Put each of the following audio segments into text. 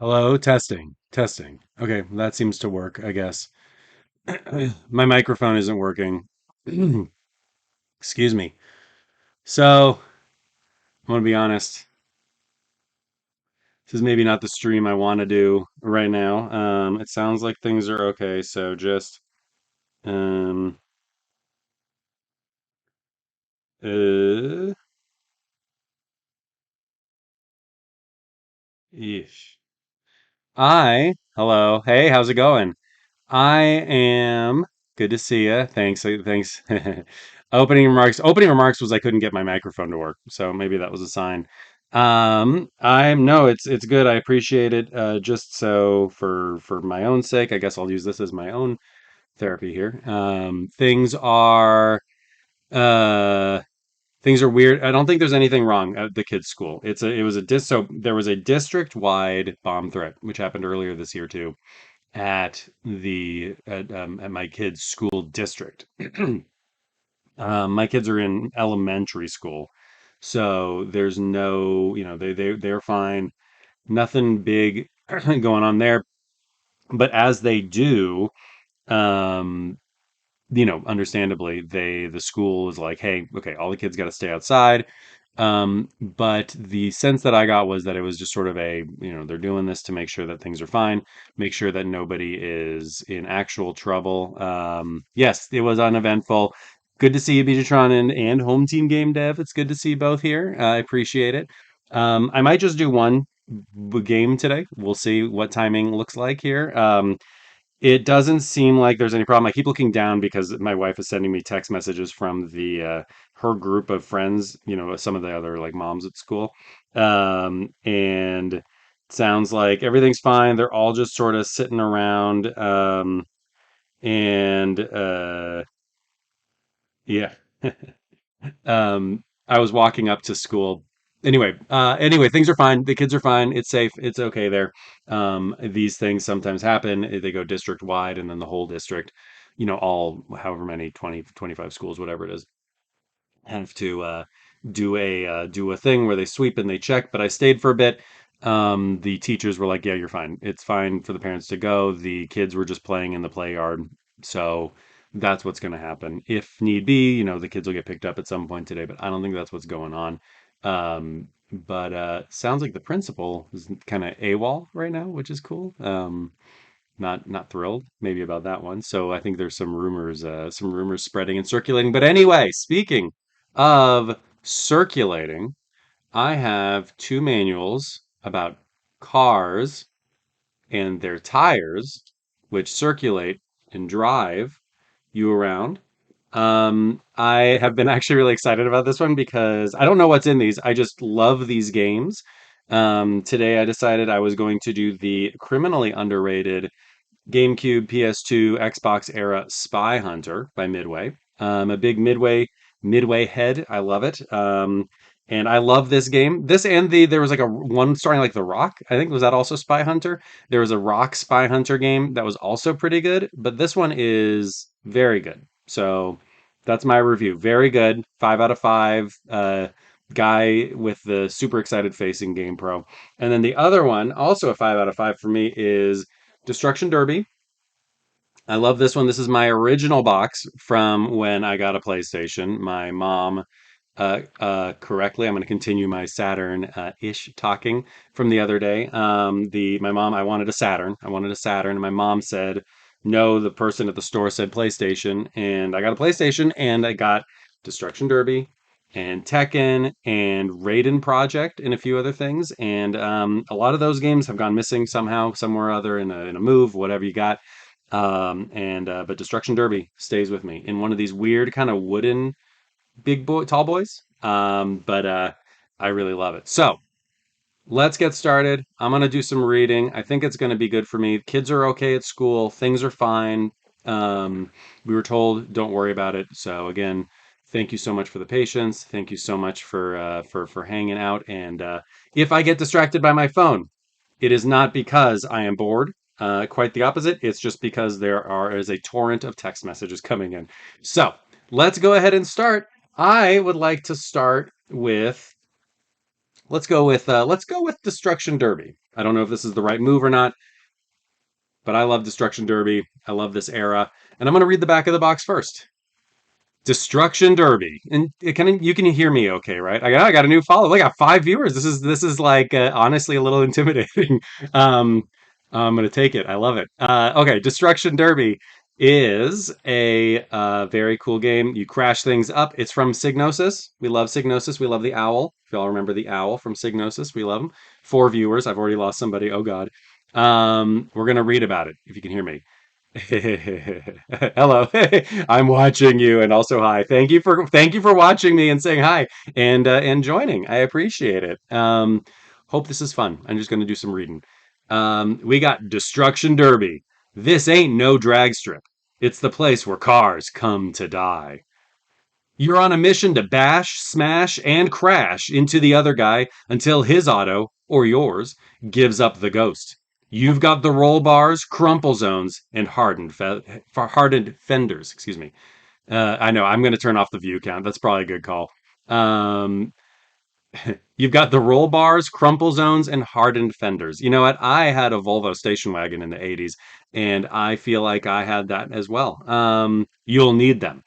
Hello, testing, testing. Okay, that seems to work, I guess. My microphone isn't working. Excuse me. So, I'm gonna be honest. This is maybe not the stream I want to do right now. It sounds like things are okay, so just um uh ish. Hello. Hey, how's it going? I am good to see you. Thanks. Thanks. Opening remarks. Opening remarks was I couldn't get my microphone to work, so maybe that was a sign. I'm no, it's good. I appreciate it. Just so for my own sake, I guess I'll use this as my own therapy here. Uh things are weird. I don't think there's anything wrong at the kids' school. It was a so there was a district wide bomb threat which happened earlier this year too at my kids' school district. My kids are in elementary school, so there's no, they're fine. Nothing big going on there. But as they do, um, understandably, the school is like, hey, okay, all the kids got to stay outside. But the sense that I got was that it was just sort of they're doing this to make sure that things are fine, make sure that nobody is in actual trouble. Yes, it was uneventful. Good to see you, Beatrice and Home Team Game Dev. It's good to see you both here. I appreciate it. I might just do one game today. We'll see what timing looks like here. It doesn't seem like there's any problem. I keep looking down because my wife is sending me text messages from the her group of friends, some of the other like moms at school. And it sounds like everything's fine. They're all just sort of sitting around. And yeah. I was walking up to school. Anyway, things are fine. The kids are fine. It's safe. It's okay there. These things sometimes happen. They go district wide and then the whole district, all however many 20, 25 schools, whatever it is, have to do a thing where they sweep and they check. But I stayed for a bit. The teachers were like, "Yeah, you're fine. It's fine for the parents to go." The kids were just playing in the play yard, so that's what's going to happen. If need be, the kids will get picked up at some point today. But I don't think that's what's going on. But sounds like the principal is kind of AWOL right now, which is cool. Not thrilled maybe about that one. So I think there's some rumors spreading and circulating. But anyway, speaking of circulating, I have two manuals about cars and their tires, which circulate and drive you around. I have been actually really excited about this one because I don't know what's in these. I just love these games. Today I decided I was going to do the criminally underrated GameCube, PS2, Xbox era Spy Hunter by Midway. A big Midway head. I love it. And I love this game. This and there was like a one starring like The Rock. I think was that also Spy Hunter. There was a Rock Spy Hunter game that was also pretty good, but this one is very good. So that's my review. Very good. 5 out of 5. Guy with the super excited face in Game Pro. And then the other one, also a 5 out of 5 for me, is Destruction Derby. I love this one. This is my original box from when I got a PlayStation. My mom, correctly, I'm going to continue my Saturn ish talking from the other day. My mom, I wanted a Saturn. I wanted a Saturn, and my mom said no. The person at the store said PlayStation, and I got a PlayStation, and I got Destruction Derby and Tekken and Raiden Project and a few other things. And a lot of those games have gone missing somehow, somewhere or other in a move, whatever you got. And but Destruction Derby stays with me in one of these weird kind of wooden tall boys. But I really love it. So let's get started. I'm gonna do some reading. I think it's gonna be good for me. Kids are okay at school. Things are fine. We were told don't worry about it. So again, thank you so much for the patience. Thank you so much for hanging out. And if I get distracted by my phone, it is not because I am bored. Quite the opposite. It's just because is a torrent of text messages coming in. So let's go ahead and start. I would like to start with let's go with Destruction Derby. I don't know if this is the right move or not, but I love Destruction Derby. I love this era. And I'm going to read the back of the box first. Destruction Derby, and you can hear me okay, right? I got a new follow. I got 5 viewers. This is like honestly a little intimidating. um, I'm gonna take it. I love it. Okay, Destruction Derby is a very cool game. You crash things up. It's from Psygnosis. We love Psygnosis. We love the owl. If y'all remember the owl from Psygnosis, we love him. 4 viewers. I've already lost somebody. Oh God. We're gonna read about it if you can hear me. Hello. I'm watching you and also hi. Thank you for watching me and saying hi and joining. I appreciate it. Hope this is fun. I'm just going to do some reading. We got Destruction Derby. This ain't no drag strip. It's the place where cars come to die. You're on a mission to bash, smash, and crash into the other guy until his auto, or yours, gives up the ghost. You've got the roll bars, crumple zones, and hardened fenders. Excuse me. I know I'm going to turn off the view count. That's probably a good call. Um, you've got the roll bars, crumple zones, and hardened fenders. You know what? I had a Volvo station wagon in the '80s, and I feel like I had that as well. You'll need them.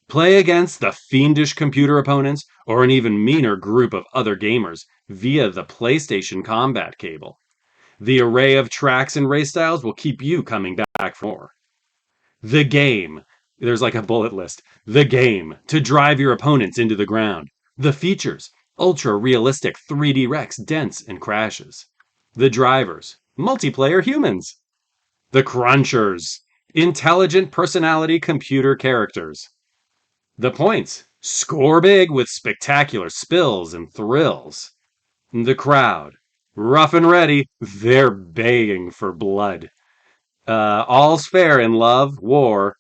Play against the fiendish computer opponents or an even meaner group of other gamers via the PlayStation Combat cable. The array of tracks and race styles will keep you coming back for more. The game. There's like a bullet list. The game to drive your opponents into the ground. The features. Ultra realistic 3D Rex dents and crashes. The drivers. Multiplayer humans. The crunchers. Intelligent personality computer characters. The points. Score big with spectacular spills and thrills. The crowd. Rough and ready, they're begging for blood. All's fair in love, war,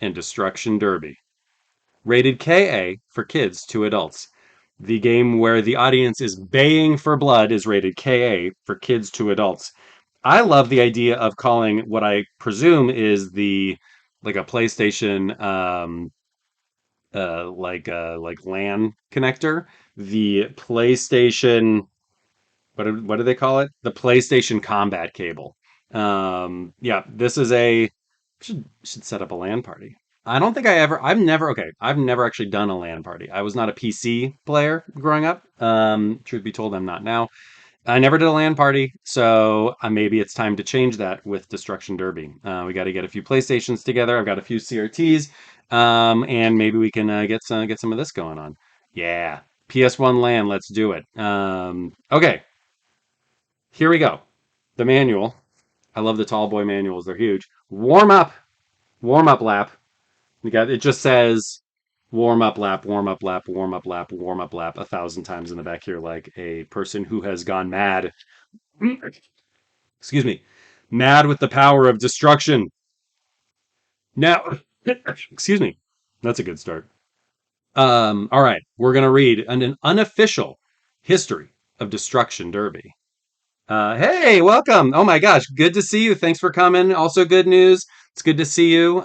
and destruction derby. Rated KA for kids to adults. The game where the audience is baying for blood is rated KA for kids to adults. I love the idea of calling what I presume is the like a PlayStation like LAN connector, the PlayStation what do they call it? The PlayStation Combat cable. Yeah, this is a should set up a LAN party. I don't think I've never actually done a LAN party. I was not a PC player growing up. Truth be told, I'm not now. I never did a LAN party, so maybe it's time to change that with Destruction Derby. We got to get a few PlayStations together. I've got a few CRTs, and maybe we can get some of this going on. Yeah, PS1 LAN, let's do it. Okay, here we go. The manual. I love the tall boy manuals. They're huge. Warm up lap. We got it. Just says warm up lap, warm up lap, warm up lap, warm up lap 1,000 times in the back here, like a person who has gone mad. Excuse me, mad with the power of destruction. Now, excuse me, that's a good start. All right, we're gonna read an unofficial history of Destruction Derby. Hey, welcome. Oh my gosh, good to see you. Thanks for coming. Also, good news. It's good to see you.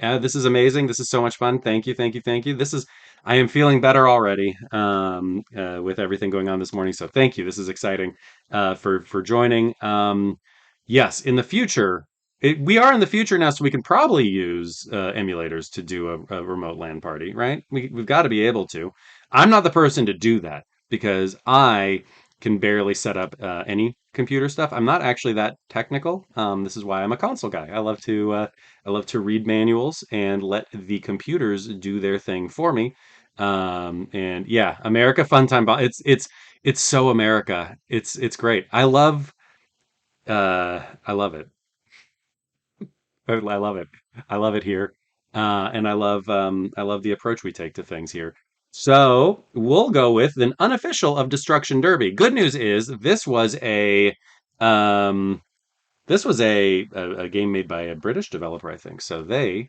This is amazing. This is so much fun. Thank you, thank you, thank you. I am feeling better already with everything going on this morning. So thank you. This is exciting for joining. Yes, in the future, we are in the future now, so we can probably use emulators to do a remote LAN party, right? We've got to be able to. I'm not the person to do that because I can barely set up any computer stuff. I'm not actually that technical. This is why I'm a console guy. I love to read manuals and let the computers do their thing for me. And yeah, America Fun Time. It's so America. It's great. I love it. I love it. I love it here. And I love the approach we take to things here. So we'll go with an unofficial of Destruction Derby. Good news is um, this was a game made by a British developer, I think. So they've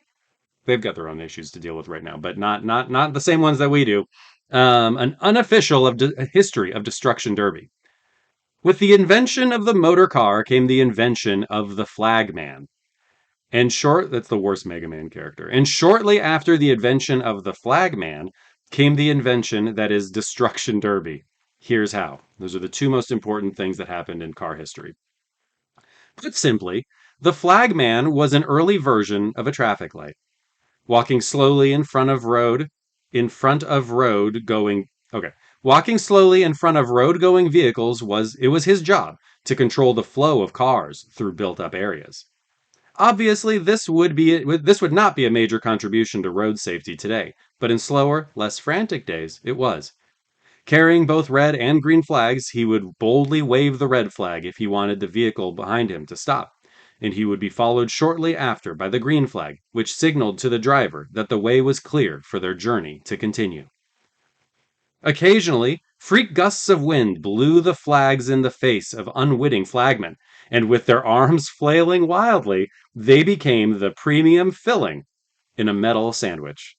got their own issues to deal with right now, but not the same ones that we do. An unofficial history of Destruction Derby. With the invention of the motor car came the invention of the flagman. That's the worst Mega Man character. And shortly after the invention of the Flagman came the invention that is Destruction Derby. Here's how. Those are the two most important things that happened in car history. Put simply, the flagman was an early version of a traffic light, walking slowly in front of road going okay. Walking slowly in front of road going vehicles was his job to control the flow of cars through built up areas. Obviously, this would not be a major contribution to road safety today, but in slower, less frantic days, it was. Carrying both red and green flags, he would boldly wave the red flag if he wanted the vehicle behind him to stop, and he would be followed shortly after by the green flag, which signaled to the driver that the way was clear for their journey to continue. Occasionally, freak gusts of wind blew the flags in the face of unwitting flagmen, and with their arms flailing wildly, they became the premium filling in a metal sandwich.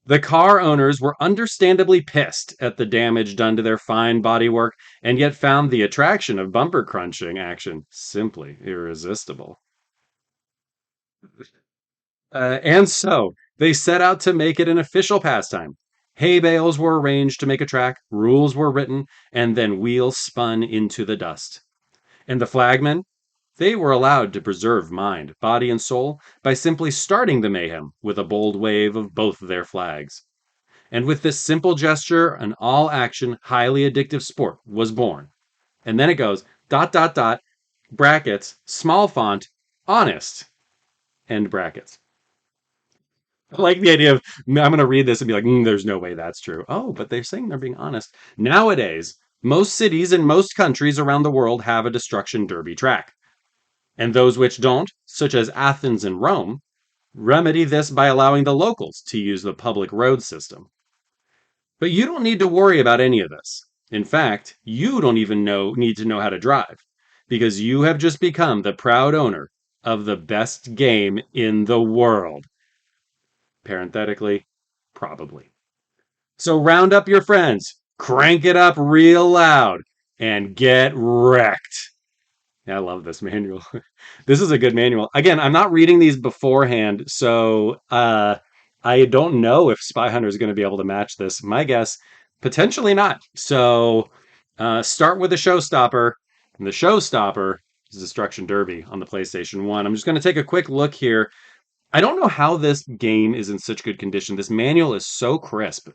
The car owners were understandably pissed at the damage done to their fine bodywork, and yet found the attraction of bumper crunching action simply irresistible. And so they set out to make it an official pastime. Hay bales were arranged to make a track, rules were written, and then wheels spun into the dust. And the flagmen, they were allowed to preserve mind, body, and soul by simply starting the mayhem with a bold wave of both their flags. And with this simple gesture, an all action, highly addictive sport was born. And then it goes dot, dot, dot, brackets, small font, honest, end brackets. I like the idea of I'm going to read this and be like, there's no way that's true. Oh, but they're saying they're being honest. Nowadays, most cities and most countries around the world have a destruction derby track. And those which don't, such as Athens and Rome, remedy this by allowing the locals to use the public road system. But you don't need to worry about any of this. In fact, you don't even need to know how to drive, because you have just become the proud owner of the best game in the world. Parenthetically, probably. So round up your friends, crank it up real loud, and get wrecked. Yeah, I love this manual. This is a good manual. Again, I'm not reading these beforehand, so I don't know if Spy Hunter is going to be able to match this. My guess, potentially not. So start with a showstopper, and the showstopper is Destruction Derby on the PlayStation 1. I'm just going to take a quick look here. I don't know how this game is in such good condition. This manual is so crisp.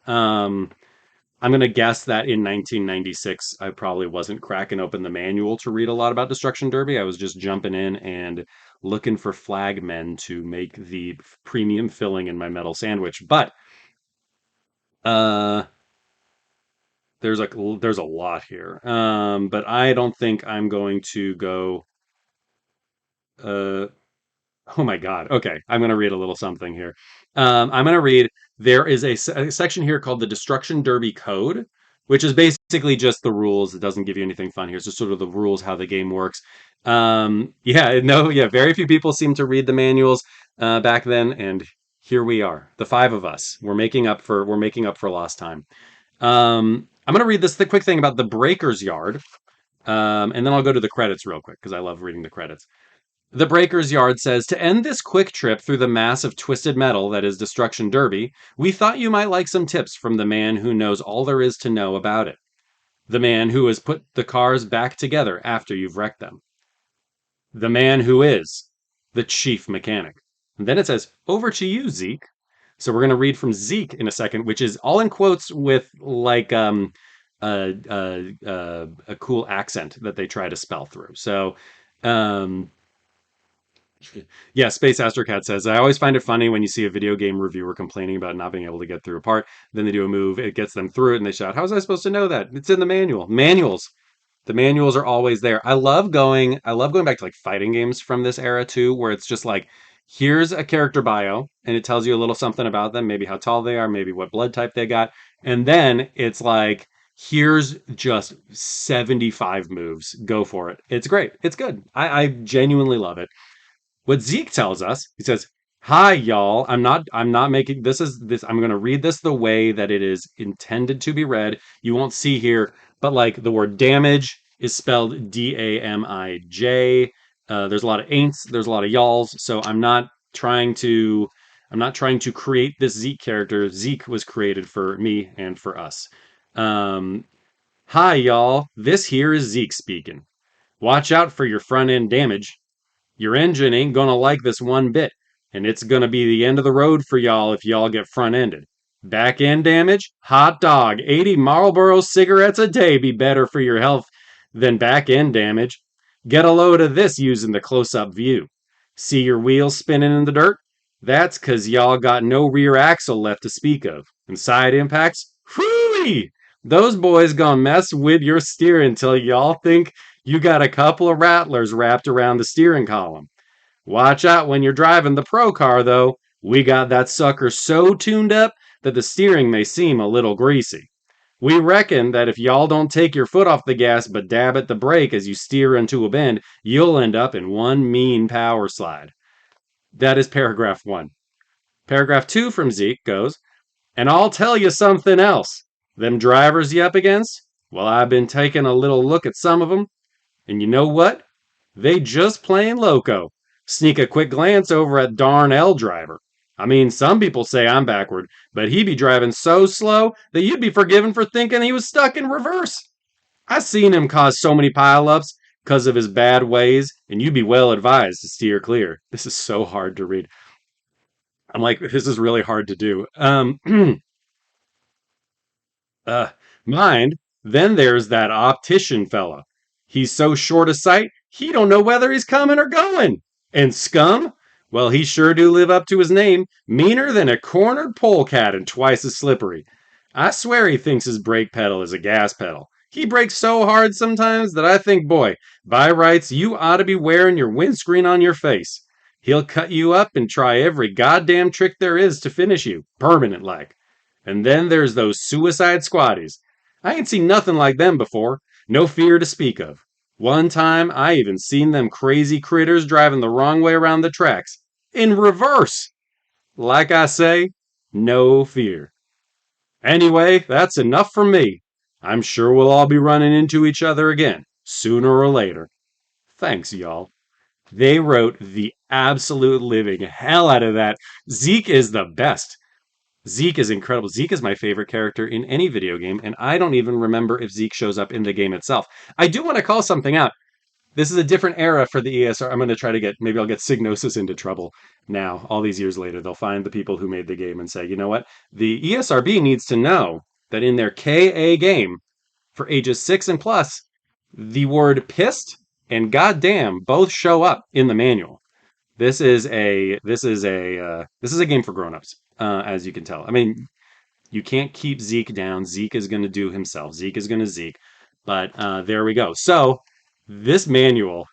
I'm going to guess that in 1996, I probably wasn't cracking open the manual to read a lot about Destruction Derby. I was just jumping in and looking for flagmen to make the premium filling in my metal sandwich. But uh, there's a lot here. But I don't think I'm going to go. Uh, Oh my God. Okay. I'm going to read a little something here. I'm going to read. There is a section here called the Destruction Derby Code, which is basically just the rules. It doesn't give you anything fun here. It's just sort of the rules, how the game works. Yeah, no, yeah. Very few people seem to read the manuals back then. And here we are, the five of us. We're making up for lost time. I'm going to read the quick thing about the Breaker's Yard. And then I'll go to the credits real quick because I love reading the credits. The Breaker's Yard says, to end this quick trip through the mass of twisted metal that is Destruction Derby, we thought you might like some tips from the man who knows all there is to know about it. The man who has put the cars back together after you've wrecked them. The man who is the chief mechanic. And then it says, over to you, Zeke. So we're going to read from Zeke in a second, which is all in quotes with like a cool accent that they try to spell through. So um, yeah, Space Astrocat says, I always find it funny when you see a video game reviewer complaining about not being able to get through a part. Then they do a move, it gets them through it, and they shout, how was I supposed to know that? It's in the manual. Manuals. The manuals are always there. I love going back to like fighting games from this era too, where it's just like, here's a character bio, and it tells you a little something about them, maybe how tall they are, maybe what blood type they got. And then it's like, here's just 75 moves. Go for it. It's great. It's good. I genuinely love it. What Zeke tells us, he says, "Hi, y'all. I'm not making this is this. I'm going to read this the way that it is intended to be read. You won't see here, but like the word damage is spelled Damij. There's a lot of ain'ts. There's a lot of y'alls. So I'm not trying to create this Zeke character. Zeke was created for me and for us. Um, Hi, y'all. This here is Zeke speaking. Watch out for your front end damage. Your engine ain't gonna like this one bit, and it's gonna be the end of the road for y'all if y'all get front ended. Back end damage? Hot dog. 80 Marlboro cigarettes a day be better for your health than back end damage. Get a load of this using the close up view. See your wheels spinning in the dirt? That's 'cause y'all got no rear axle left to speak of. And side impacts? Whoo! Those boys gonna mess with your steering until y'all think you got a couple of rattlers wrapped around the steering column. Watch out when you're driving the pro car, though. We got that sucker so tuned up that the steering may seem a little greasy. We reckon that if y'all don't take your foot off the gas but dab at the brake as you steer into a bend, you'll end up in one mean power slide. That is paragraph one. Paragraph two from Zeke goes, and I'll tell you something else. Them drivers you up against? Well, I've been taking a little look at some of them, and you know what? They just plain loco. Sneak a quick glance over at darn L driver. I mean, some people say I'm backward, but he be driving so slow that you'd be forgiven for thinking he was stuck in reverse. I seen him cause so many pileups because of his bad ways, and you'd be well advised to steer clear. This is so hard to read. I'm like, this is really hard to do. Uh, Mind, then there's that optician fella. He's so short of sight, he don't know whether he's coming or going. And scum? Well, he sure do live up to his name, meaner than a cornered polecat and twice as slippery. I swear he thinks his brake pedal is a gas pedal. He brakes so hard sometimes that I think, boy, by rights, you ought to be wearing your windscreen on your face. He'll cut you up and try every goddamn trick there is to finish you, permanent like. And then there's those suicide squatties. I ain't seen nothing like them before. No fear to speak of. One time, I even seen them crazy critters driving the wrong way around the tracks. In reverse! Like I say, no fear. Anyway, that's enough from me. I'm sure we'll all be running into each other again, sooner or later. Thanks, y'all. They wrote the absolute living hell out of that. Zeke is the best. Zeke is incredible. Zeke is my favorite character in any video game, and I don't even remember if Zeke shows up in the game itself. I do want to call something out. This is a different era for the ESR. I'm going to try to get, maybe I'll get Signosis into trouble now. All these years later, they'll find the people who made the game and say, you know what? The ESRB needs to know that in their KA game for ages 6 and plus, the word pissed and goddamn both show up in the manual. This is a game for grown-ups, as you can tell. I mean, you can't keep Zeke down. Zeke is going to do himself. Zeke is going to Zeke. But there we go. So this manual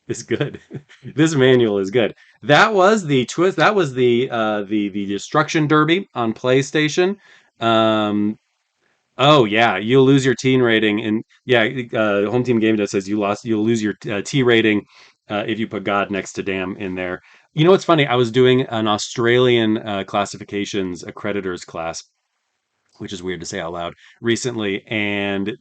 is good. This manual is good. That was the twist. That was the Destruction Derby on PlayStation. Um, Oh yeah, you'll lose your teen rating, and yeah, Home Team Game Dev says you'll lose your T rating if you put God next to damn in there. You know what's funny? I was doing an Australian classifications accreditors class, which is weird to say out loud, recently, and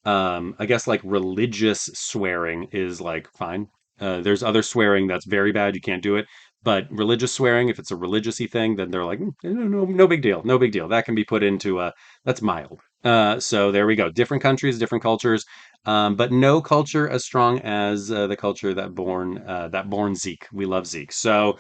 I guess like religious swearing is like fine. There's other swearing that's very bad, you can't do it. But religious swearing, if it's a religiousy thing, then they're like, no big deal, no big deal. That can be put into that's mild. So there we go. Different countries, different cultures, but no culture as strong as the culture that born Zeke. We love Zeke. So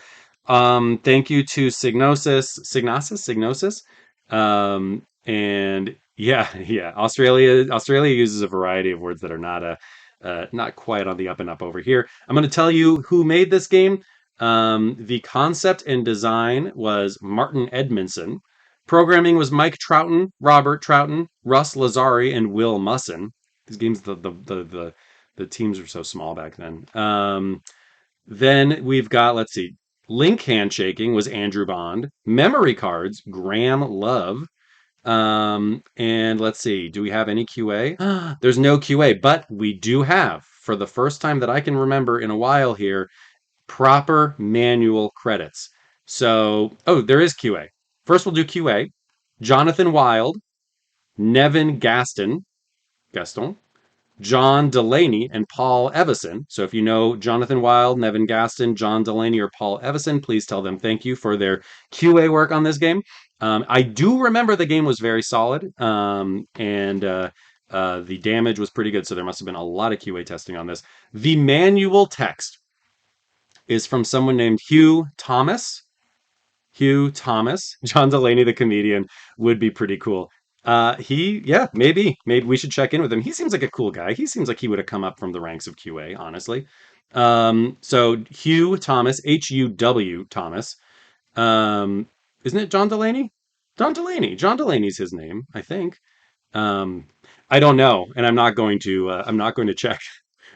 thank you to Signosis. And yeah, yeah, Australia uses a variety of words that are not quite on the up and up over here. I'm going to tell you who made this game. The concept and design was Martin Edmondson. Programming was Mike Troughton, Robert Troughton, Russ Lazari, and Will Musson. These games, the teams were so small back then. Then we've got, let's see, Link handshaking was Andrew Bond. Memory cards, Graham Love. And let's see, do we have any QA? There's no QA, but we do have, for the first time that I can remember in a while here, proper manual credits. So, oh, there is QA. First, we'll do QA. Jonathan Wild, Nevin Gaston, John Delaney, and Paul Evison. So if you know Jonathan Wild, Nevin Gaston, John Delaney, or Paul Evison, please tell them thank you for their QA work on this game. I do remember the game was very solid, and the damage was pretty good. So there must have been a lot of QA testing on this. The manual text is from someone named Hugh Thomas. Hugh Thomas, John Delaney, the comedian, would be pretty cool. Yeah, maybe we should check in with him. He seems like a cool guy. He seems like he would have come up from the ranks of QA, honestly. So Hugh Thomas, Huw Thomas. Um, isn't it John Delaney? John Delaney. John Delaney's his name, I think. Um, I don't know, and I'm not going to. I'm not going to check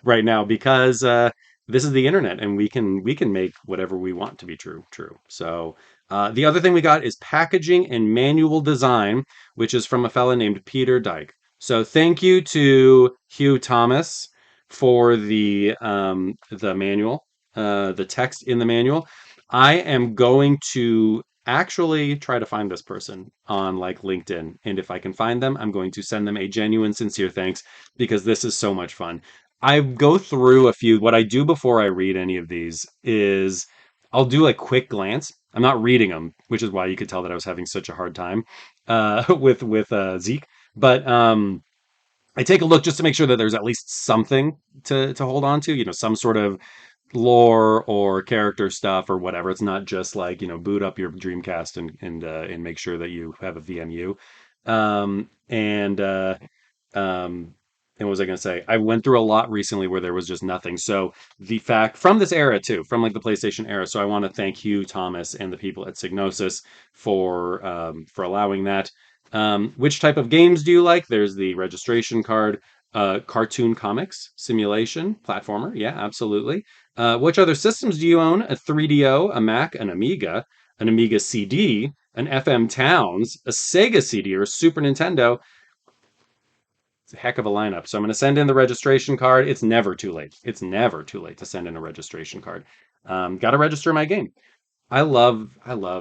right now because this is the internet, and we can make whatever we want to be true. So the other thing we got is packaging and manual design, which is from a fella named Peter Dyke. So thank you to Hugh Thomas for the manual, the text in the manual. I am going to actually try to find this person on like LinkedIn. And if I can find them, I'm going to send them a genuine, sincere thanks because this is so much fun. I go through a few. What I do before I read any of these is I'll do a quick glance. I'm not reading them, which is why you could tell that I was having such a hard time with Zeke. But I take a look just to make sure that there's at least something to hold on to. Some sort of lore or character stuff or whatever. It's not just like, boot up your Dreamcast and make sure that you have a VMU. Um, and um, and what was I going to say? I went through a lot recently where there was just nothing. So the fact from this era too, from like the PlayStation era. So I want to thank Hugh Thomas and the people at Signosis for allowing that. Which type of games do you like? There's the registration card, cartoon comics, simulation, platformer. Yeah, absolutely. Which other systems do you own? A 3DO, a Mac, an Amiga CD, an FM Towns, a Sega CD, or a Super Nintendo? It's a heck of a lineup. So I'm going to send in the registration card. It's never too late. It's never too late to send in a registration card. Got to register my game. I love,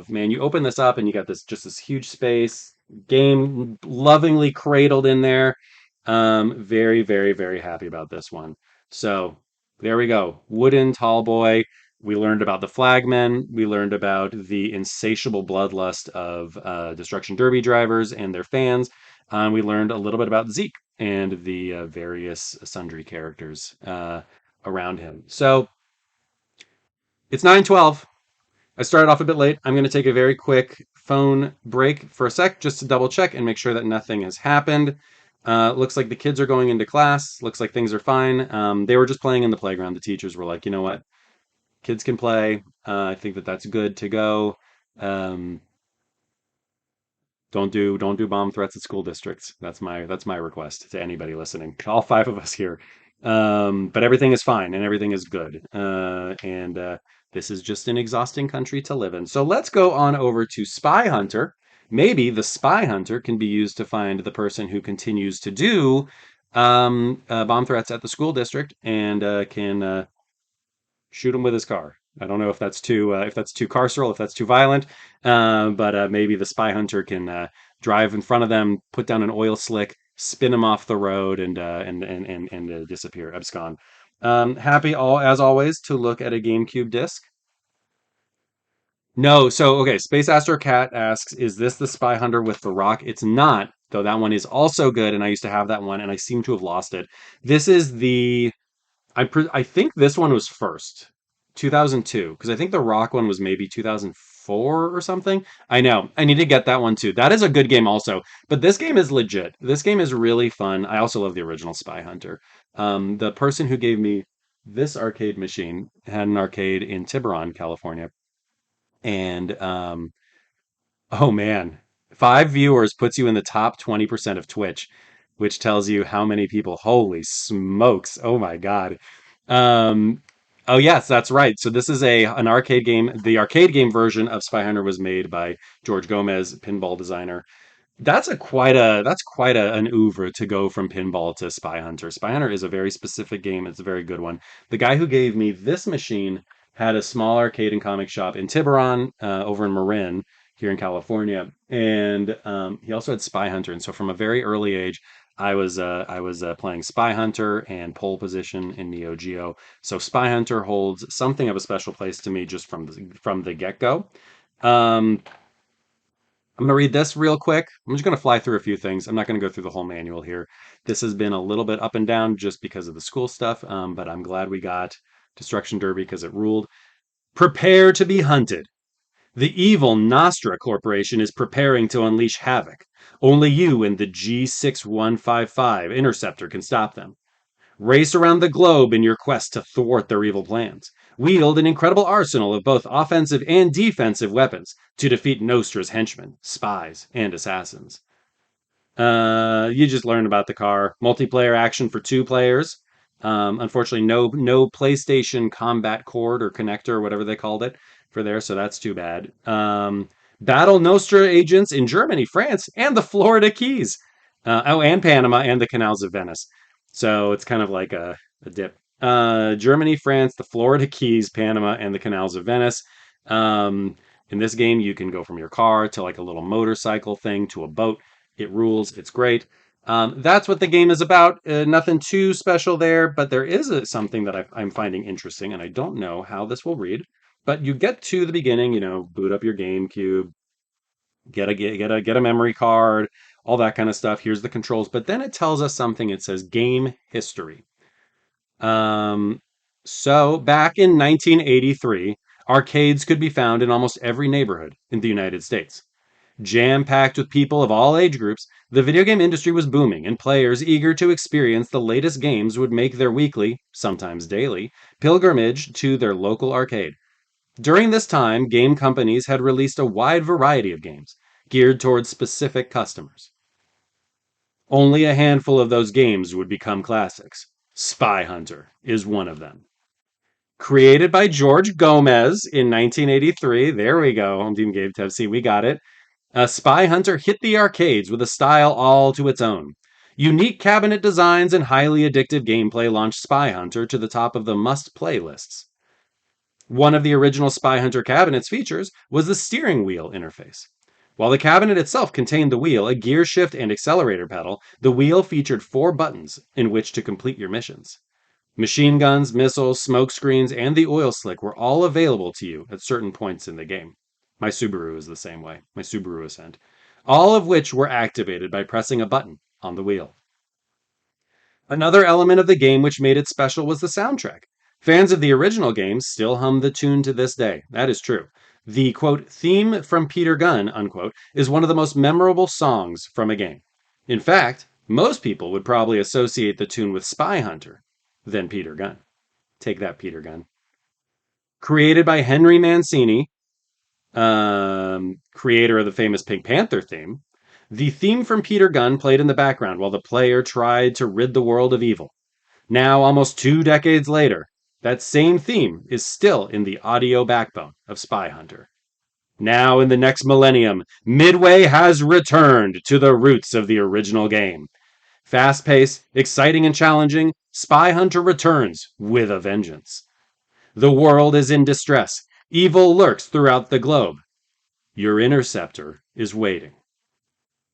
man. You open this up and you got this huge space, game lovingly cradled in there. Very, very, very happy about this one. So there we go. Wooden tall boy. We learned about the flagmen. We learned about the insatiable bloodlust of Destruction Derby drivers and their fans. We learned a little bit about Zeke and the various sundry characters around him. So it's 9:12. I started off a bit late. I'm going to take a very quick phone break for a sec just to double check and make sure that nothing has happened. Looks like the kids are going into class. Looks like things are fine. They were just playing in the playground. The teachers were like, you know what? Kids can play. I think that that's good to go. Um, don't do bomb threats at school districts. That's my request to anybody listening. All five of us here. But everything is fine and everything is good. And this is just an exhausting country to live in. So let's go on over to Spy Hunter. Maybe the Spy Hunter can be used to find the person who continues to do bomb threats at the school district and can shoot him with his car. I don't know if that's too carceral, if that's too violent, but maybe the spy hunter can drive in front of them, put down an oil slick, spin him off the road, and disappear, abscond. Happy all as always to look at a GameCube disc. No, so okay, Space Astro Cat asks, "Is this the Spy Hunter with the Rock?" It's not, though. That one is also good, and I used to have that one, and I seem to have lost it. This is the I think this one was first, 2002, because I think the Rock one was maybe 2004 or something. I know. I need to get that one too. That is a good game also, but this game is legit. This game is really fun. I also love the original Spy Hunter. The person who gave me this arcade machine had an arcade in Tiburon, California, and oh man, 5 viewers puts you in the top 20% of Twitch, which tells you how many people. Holy smokes! Oh my God. Um, oh yes, that's right. So this is a an arcade game. The arcade game version of Spy Hunter was made by George Gomez, pinball designer. That's quite an oeuvre to go from pinball to Spy Hunter. Spy Hunter is a very specific game. It's a very good one. The guy who gave me this machine had a small arcade and comic shop in Tiburon, over in Marin, here in California, and he also had Spy Hunter. And so from a very early age, I was playing Spy Hunter and Pole Position in Neo Geo. So Spy Hunter holds something of a special place to me just from the get go. Um, I'm going to read this real quick. I'm just going to fly through a few things. I'm not going to go through the whole manual here. This has been a little bit up and down just because of the school stuff, but I'm glad we got Destruction Derby because it ruled. Prepare to be hunted. The evil Nostra Corporation is preparing to unleash havoc. Only you and the G6155 Interceptor can stop them. Race around the globe in your quest to thwart their evil plans. Wield an incredible arsenal of both offensive and defensive weapons to defeat Nostra's henchmen, spies, and assassins. You just learned about the car. Multiplayer action for 2 players. Unfortunately, no PlayStation Combat Cord or connector or whatever they called it for there, so that's too bad. Battle Nostra agents in Germany, France, and the Florida Keys. And Panama and the canals of Venice. So it's kind of like a dip. Germany, France, the Florida Keys, Panama, and the canals of Venice. In this game, you can go from your car to like a little motorcycle thing to a boat. It rules. It's great. That's what the game is about. Nothing too special there, but there is something that I'm finding interesting, and I don't know how this will read. But you get to the beginning, boot up your GameCube, get a memory card, all that kind of stuff. Here's the controls, but then it tells us something. It says game history. Um, so back in 1983, arcades could be found in almost every neighborhood in the United States. Jam packed with people of all age groups, the video game industry was booming, and players eager to experience the latest games would make their weekly, sometimes daily, pilgrimage to their local arcade. During this time, game companies had released a wide variety of games geared towards specific customers. Only a handful of those games would become classics. Spy Hunter is one of them. Created by George Gomez in 1983, there we go, Home Team Game Dev. See, we got it. Spy Hunter hit the arcades with a style all to its own. Unique cabinet designs and highly addictive gameplay launched Spy Hunter to the top of the must play lists. One of the original Spy Hunter cabinet's features was the steering wheel interface. While the cabinet itself contained the wheel, a gear shift, and accelerator pedal, the wheel featured 4 buttons in which to complete your missions. Machine guns, missiles, smoke screens, and the oil slick were all available to you at certain points in the game. My Subaru is the same way, my Subaru Ascent. All of which were activated by pressing a button on the wheel. Another element of the game which made it special was the soundtrack. Fans of the original game still hum the tune to this day. That is true. The quote, theme from Peter Gunn, unquote, is one of the most memorable songs from a game. In fact, most people would probably associate the tune with Spy Hunter than Peter Gunn. Take that, Peter Gunn. Created by Henry Mancini, creator of the famous Pink Panther theme, the theme from Peter Gunn played in the background while the player tried to rid the world of evil. Now, almost 2 decades later, that same theme is still in the audio backbone of Spy Hunter. Now, in the next millennium, Midway has returned to the roots of the original game. Fast paced, exciting, and challenging, Spy Hunter returns with a vengeance. The world is in distress. Evil lurks throughout the globe. Your interceptor is waiting.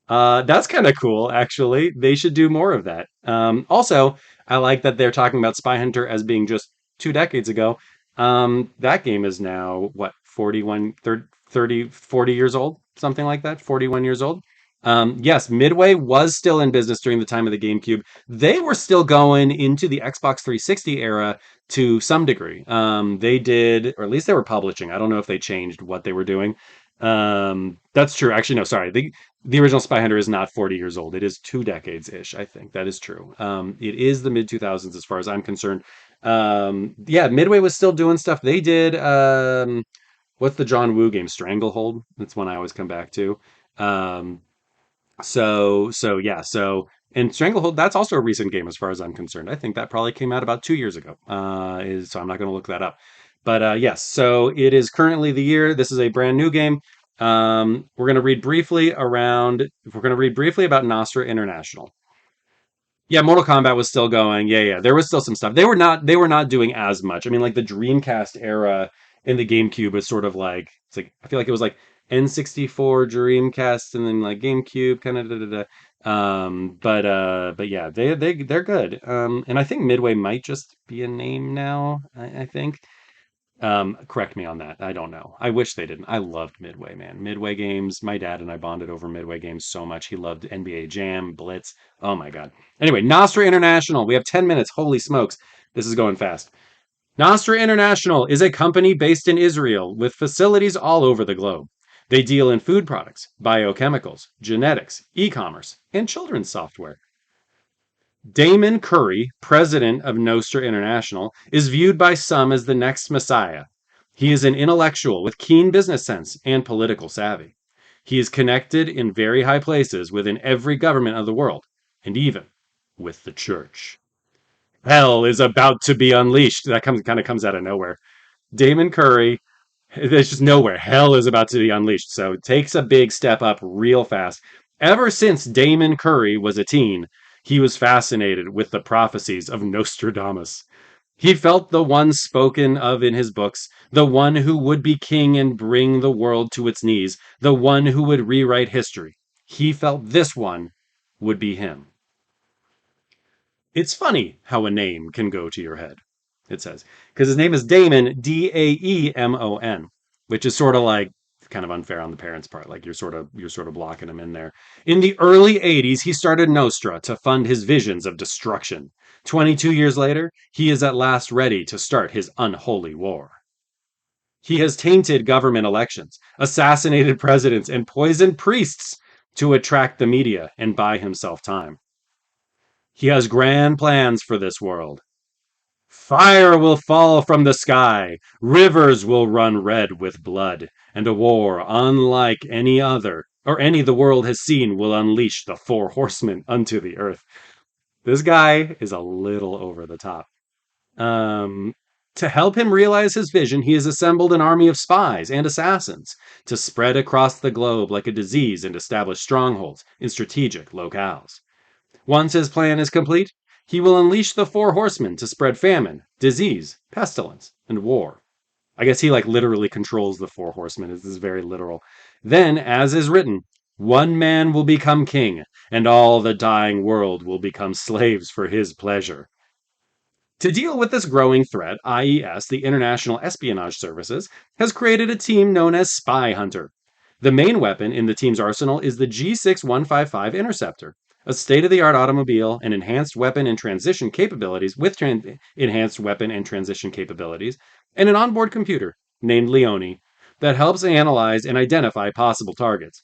That's kind of cool, actually. They should do more of that. Also, I like that they're talking about Spy Hunter as being just 2 decades ago. That game is now, what, 41, 30, 40 years old? Something like that? 41 years old? Yes, Midway was still in business during the time of the GameCube. They were still going into the Xbox 360 era to some degree. They did, or at least they were publishing. I don't know if they changed what they were doing. That's true. Actually, no, sorry. The original Spy Hunter is not 40 years old. It is 2 decades ish, I think. That is true. It is the mid 2000s as far as I'm concerned. Yeah, Midway was still doing stuff. They did, what's the John Woo game? Stranglehold. That's one I always come back to. Um, so yeah, and Stranglehold, that's also a recent game as far as I'm concerned. I think that probably came out about 2 years ago. So I'm not going to look that up. But yes, so it is currently the year. This is a brand new game. We're going to read briefly around. We're going to read briefly about Nostra International. Yeah, Mortal Kombat was still going. Yeah, yeah, there was still some stuff. They were not doing as much. I mean, like the Dreamcast era in the GameCube was sort of like it's like I feel like it was like N64, Dreamcast, and then like GameCube kind of da, da, da. But yeah, they're good. And I think Midway might just be a name now. I think. Correct me on that. I don't know. I wish they didn't. I loved Midway, man. Midway games. My dad and I bonded over Midway games so much. He loved NBA Jam, Blitz. Oh my God. Anyway, Nostra International. We have 10 minutes. Holy smokes. This is going fast. Nostra International is a company based in Israel with facilities all over the globe. They deal in food products, biochemicals, genetics, e commerce, and children's software. Damon Curry, president of Nostra International, is viewed by some as the next Messiah. He is an intellectual with keen business sense and political savvy. He is connected in very high places within every government of the world, and even with the church. Hell is about to be unleashed. That kind of comes out of nowhere. Damon Curry, there's just nowhere. Hell is about to be unleashed. So it takes a big step up real fast. Ever since Damon Curry was a teen, he was fascinated with the prophecies of Nostradamus. He felt the one spoken of in his books, the one who would be king and bring the world to its knees, the one who would rewrite history. He felt this one would be him. It's funny how a name can go to your head, it says, because his name is Damon, Daemon, which is sort of like kind of unfair on the parents' part. Like you're sort of blocking him in there. In the early 80s, he started Nostra to fund his visions of destruction. 22 years later, he is at last ready to start his unholy war. He has tainted government elections, assassinated presidents, and poisoned priests to attract the media and buy himself time. He has grand plans for this world. Fire will fall from the sky, rivers will run red with blood, and a war unlike any other, or any the world has seen, will unleash the four horsemen unto the earth. This guy is a little over the top. Um, to help him realize his vision, he has assembled an army of spies and assassins to spread across the globe like a disease and establish strongholds in strategic locales. Once his plan is complete, he will unleash the four horsemen to spread famine, disease, pestilence, and war. I guess he like literally controls the four horsemen. This is very literal. Then, as is written, one man will become king, and all the dying world will become slaves for his pleasure. To deal with this growing threat, IES, the International Espionage Services, has created a team known as Spy Hunter. The main weapon in the team's arsenal is the G6155 Interceptor, a state-of-the-art automobile and enhanced weapon and transition capabilities enhanced weapon and transition capabilities, and an onboard computer named Leone that helps analyze and identify possible targets.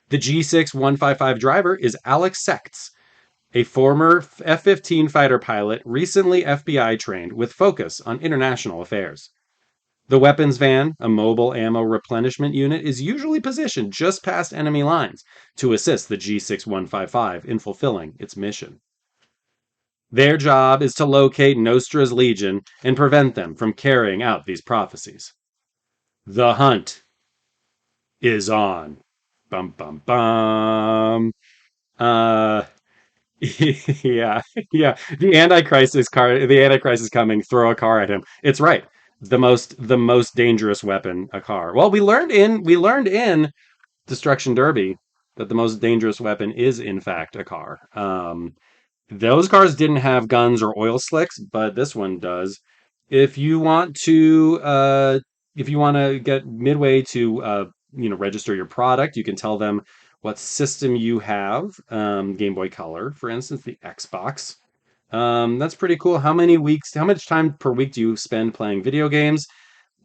The G6155 driver is Alex Sects, a former F 15 fighter pilot, recently FBI trained with focus on international affairs. The weapons van, a mobile ammo replenishment unit, is usually positioned just past enemy lines to assist the G6155 in fulfilling its mission. Their job is to locate Nostra's Legion and prevent them from carrying out these prophecies. The hunt is on. Bum bum bum. Uh yeah, yeah. The Antichrist is coming. Throw a car at him. It's right. The most dangerous weapon, a car. Well, we learned in Destruction Derby that the most dangerous weapon is in fact a car. Those cars didn't have guns or oil slicks, but this one does. If you want to, if you want to get Midway to, register your product, you can tell them what system you have. Game Boy Color, for instance, the Xbox. That's pretty cool. How much time per week do you spend playing video games?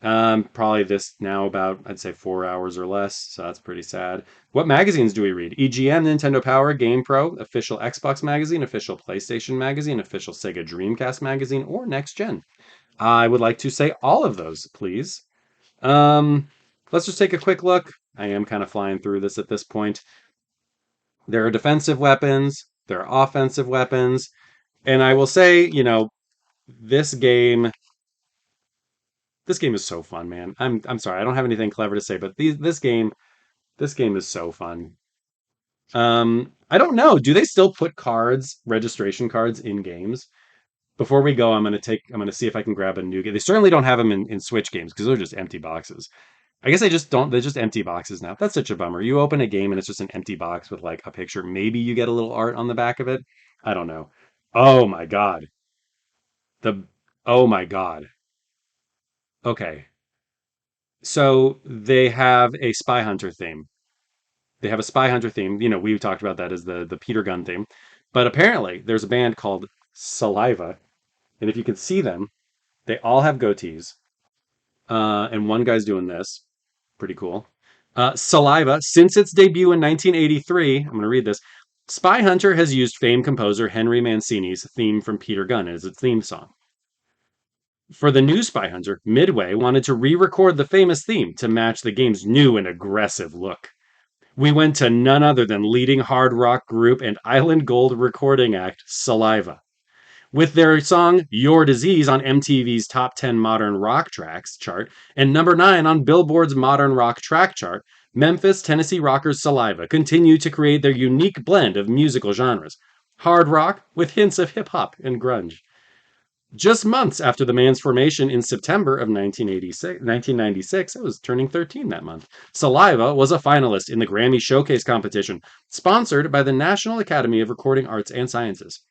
Probably this now about, I'd say 4 hours or less. So that's pretty sad. What magazines do we read? EGM, Nintendo Power, Game Pro, official Xbox magazine, official PlayStation magazine, official Sega Dreamcast magazine, or Next Gen? I would like to say all of those, please. Um, let's just take a quick look. I am kind of flying through this at this point. There are defensive weapons, there are offensive weapons, and I will say, this game this game is so fun, man. I'm sorry, I don't have anything clever to say, but this game is so fun. I don't know. Do they still put registration cards in games? Before we go, I'm gonna see if I can grab a new game. They certainly don't have them in Switch games because they're just empty boxes. I guess they just don't. They're just empty boxes now. That's such a bummer. You open a game and it's just an empty box with like a picture. Maybe you get a little art on the back of it. I don't know. Oh my God. The oh my God. Okay. So they have a Spy Hunter theme. They have a Spy Hunter theme. You know, we talked about that as the Peter Gunn theme. But apparently there's a band called Saliva, and if you can see them, they all have goatees. And one guy's doing this. Pretty cool. Saliva, since its debut in 1983, I'm going to read this. Spy Hunter has used famed composer Henry Mancini's theme from Peter Gunn as its theme song. For the new Spy Hunter, Midway wanted to re record the famous theme to match the game's new and aggressive look. We went to none other than leading hard rock group and Island Gold recording act Saliva. With their song Your Disease on MTV's Top 10 Modern Rock Tracks chart and number 9 on Billboard's Modern Rock Track chart, Memphis, Tennessee rockers Saliva continue to create their unique blend of musical genres. Hard rock with hints of hip hop and grunge. Just months after the band's formation in September of 1996, I was turning 13 that month, Saliva was a finalist in the Grammy Showcase competition, sponsored by the National Academy of Recording Arts and Sciences.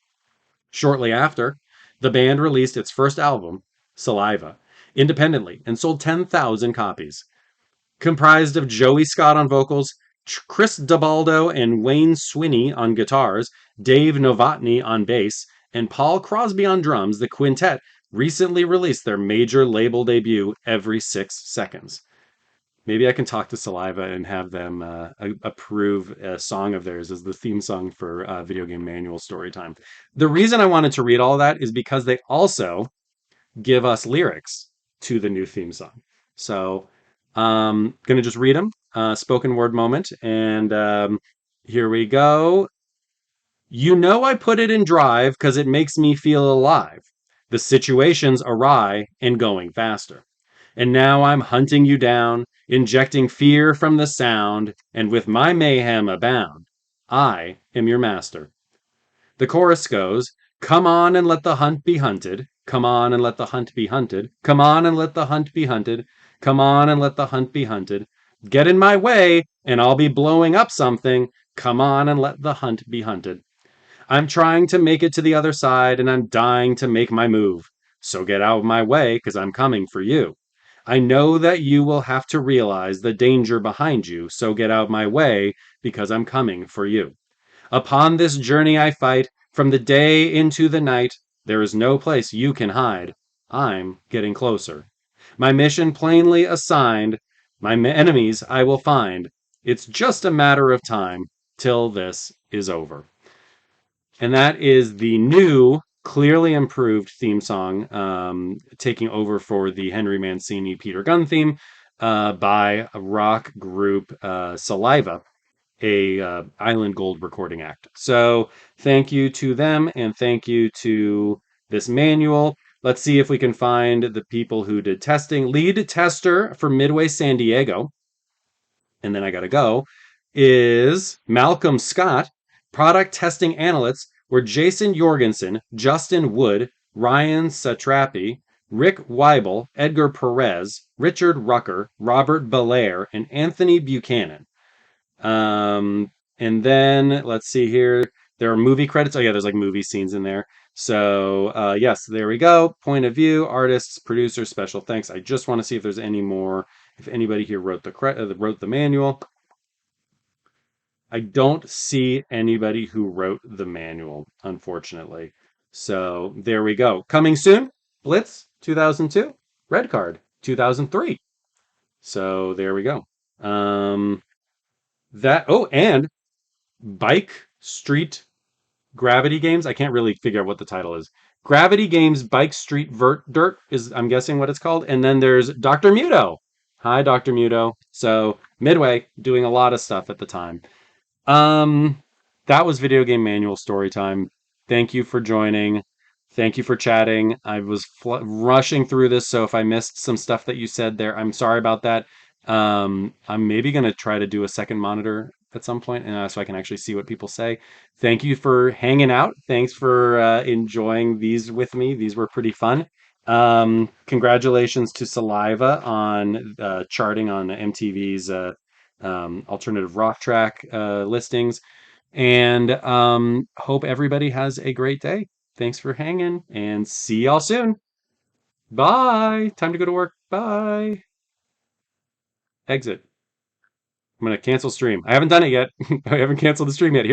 Shortly after, the band released its first album, Saliva, independently and sold 10,000 copies. Comprised of Joey Scott on vocals, Chris DeBaldo and Wayne Swinney on guitars, Dave Novotny on bass, and Paul Crosby on drums, the quintet recently released their major label debut, Every 6 Seconds. Maybe I can talk to Saliva and have them approve a song of theirs as the theme song for Video Game Manual Storytime. The reason I wanted to read all of that is because they also give us lyrics to the new theme song. So, gonna just read them, spoken word moment, and here we go. You know I put it in drive because it makes me feel alive. The situation's awry and going faster. And now I'm hunting you down, injecting fear from the sound, and with my mayhem abound, I am your master. The chorus goes, come on and let the hunt be hunted. Come on and let the hunt be hunted. Come on and let the hunt be hunted. Come on and let the hunt be hunted. Get in my way and I'll be blowing up something. Come on and let the hunt be hunted. I'm trying to make it to the other side and I'm dying to make my move. So get out of my way because I'm coming for you. I know that you will have to realize the danger behind you, so get out of my way because I'm coming for you. Upon this journey I fight, from the day into the night, there is no place you can hide. I'm getting closer. My mission plainly assigned, my enemies I will find. It's just a matter of time till this is over. And that is the new, clearly improved theme song, taking over for the Henry Mancini Peter Gunn theme by a rock group Saliva, a Island Gold recording act. So thank you to them and thank you to this manual. Let's see if we can find the people who did testing. Lead tester for Midway San Diego, and then I gotta go, is Malcolm Scott. Product testing analysts were Jason Jorgensen, Justin Wood, Ryan Satrapi, Rick Weibel, Edgar Perez, Richard Rucker, Robert Belair, and Anthony Buchanan. And then let's see here. There are movie credits. Oh yeah, there's like movie scenes in there. So yes, there we go. Point of view, artists, producers, special thanks. I just want to see if there's any more. If anybody here wrote the manual. I don't see anybody who wrote the manual, unfortunately. So there we go. Coming soon, Blitz 2002, Red Card 2003. So there we go. And Bike Street Gravity Games. I can't really figure out what the title is. Gravity Games Bike Street Vert Dirt is, I'm guessing, what it's called. And then there's Dr. Muto. Hi, Dr. Muto. So Midway doing a lot of stuff at the time. Um, that was Video Game Manual story time. Thank you for joining. Thank you for chatting. I was rushing through this, so if I missed some stuff that you said there, I'm sorry about that. I'm maybe going to try to do a second monitor at some point, so I can actually see what people say. Thank you for hanging out. Thanks for enjoying these with me. These were pretty fun. Congratulations to Saliva on charting on MTV's alternative rock track listings. And hope everybody has a great day. Thanks for hanging and see y'all soon. Bye. Time to go to work. Bye. Exit. I'm gonna cancel stream. I haven't done it yet. I haven't canceled the stream yet.